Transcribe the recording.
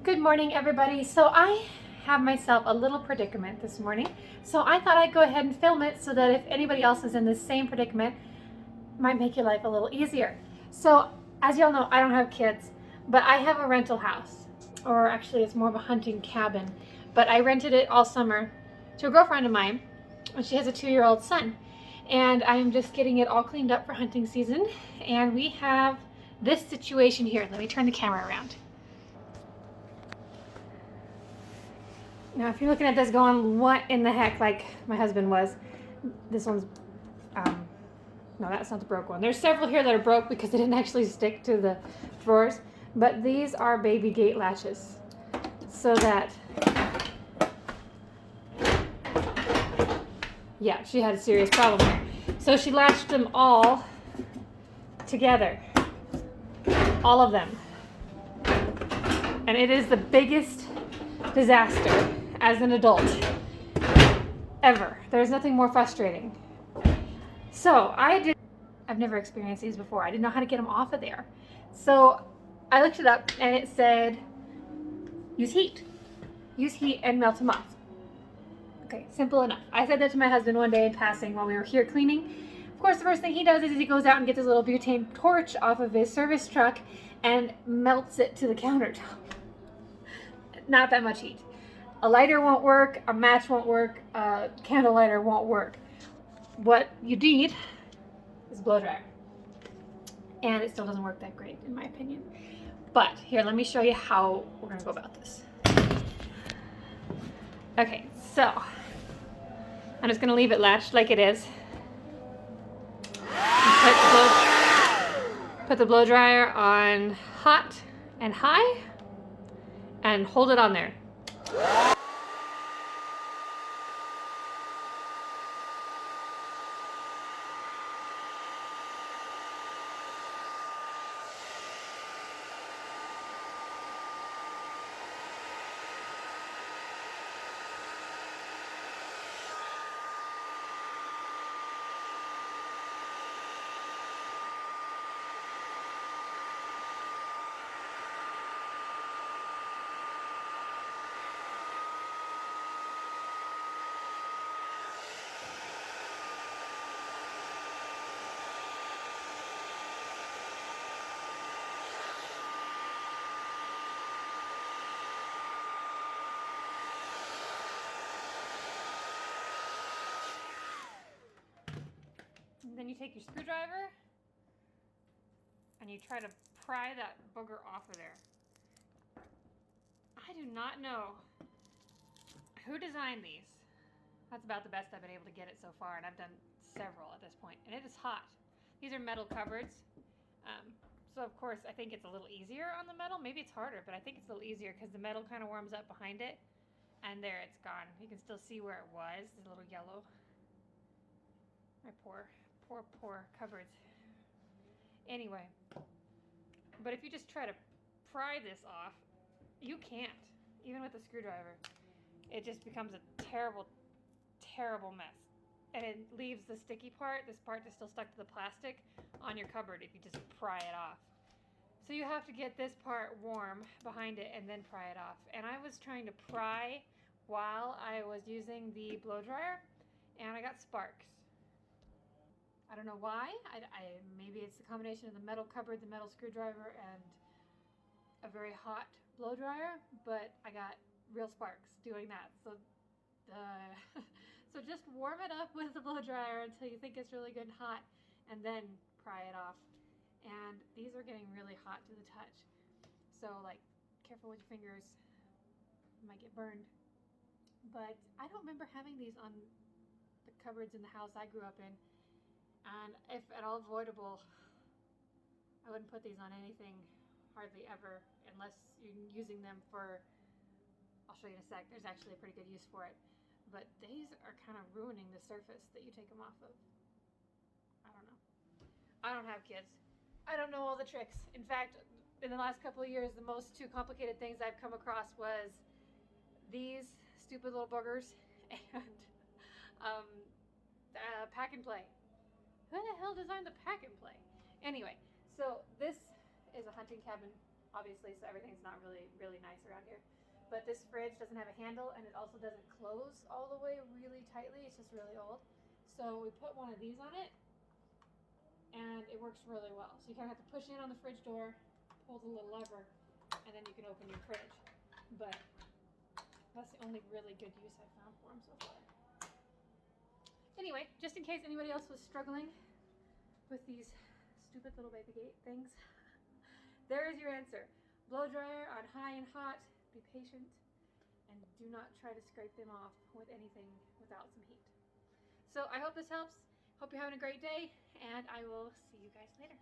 Good morning, everybody. So I have myself a little predicament this morning. So I thought I'd go ahead and film it so that if anybody else is in the same predicament, it might make your life a little easier. So as y'all know, I don't have kids, but I have a rental house, or actually it's more of a hunting cabin, but I rented it all summer to a girlfriend of mine, and she has a 2-year-old son. And I'm just getting it all cleaned up for hunting season. And we have this situation here. Let me turn the camera around. Now, if you're looking at this going, what in the heck, like my husband was, this one's, no, that's not the broke one. There's several here that are broke because they didn't actually stick to the drawers, but these are baby gate latches. So that, yeah, she had a serious problem here. So she latched them all together, all of them. And it is the biggest disaster as an adult ever. There's nothing more frustrating. So I've never experienced these before. I didn't know how to get them off of there. So I looked it up and it said, use heat and melt them off. Okay, simple enough. I said that to my husband one day in passing while we were here cleaning. Of course, the first thing he does is he goes out and gets his little butane torch off of his service truck and melts it to the countertop. Not that much heat. A lighter won't work, a match won't work, a candle lighter won't work. What you need is a blow dryer. And it still doesn't work that great, in my opinion. But here, let me show you how we're gonna go about this. Okay, so I'm just gonna leave it latched like it is. Put the blow dryer on hot and high and hold it on there. And then you take your screwdriver and you try to pry that booger off of there. I do not know who designed these. That's about the best I've been able to get it so far, and I've done several at this point. And it is hot. These are metal cupboards. So of course I think it's a little easier on the metal. Maybe it's harder, but I think it's a little easier because the metal kind of warms up behind it. And there, it's gone. You can still see where it was. It's a little yellow. My poor cupboards. Anyway, but if you just try to pry this off, you can't, even with a screwdriver. It just becomes a terrible mess. And it leaves the sticky part, this part that's still stuck to the plastic, on your cupboard if you just pry it off. So you have to get this part warm behind it and then pry it off. And I was trying to pry while I was using the blow dryer, and I got sparks. I don't know why. Maybe it's the combination of the metal cupboard, the metal screwdriver, and a very hot blow dryer, but I got real sparks doing that. So, so just warm it up with the blow dryer until you think it's really good and hot, and then pry it off. And these are getting really hot to the touch. So like, careful with your fingers. You might get burned. But I don't remember having these on the cupboards in the house I grew up in. And if at all avoidable, I wouldn't put these on anything hardly ever unless you're using them for, I'll show you in a sec, there's actually a pretty good use for it. But these are kind of ruining the surface that you take them off of. I don't know. I don't have kids. I don't know all the tricks. In fact, in the last couple of years, the most two complicated things I've come across was these stupid little boogers and pack and play. Who the hell designed the pack and play? Anyway, so this is a hunting cabin obviously, so everything's not really nice around here. But this fridge doesn't have a handle, and it also doesn't close all the way really tightly. It's just really old. So we put one of these on it, and it works really well. So you kind of have to push in on the fridge door, pull the little lever, and then you can open your fridge. But that's the only really good use I've found for them so far. Anyway, just in case anybody else was struggling with these stupid little baby gate things, there is your answer. Blow dryer on high and hot. Be patient, and do not try to scrape them off with anything without some heat. So I hope this helps. Hope you're having a great day, and I will see you guys later.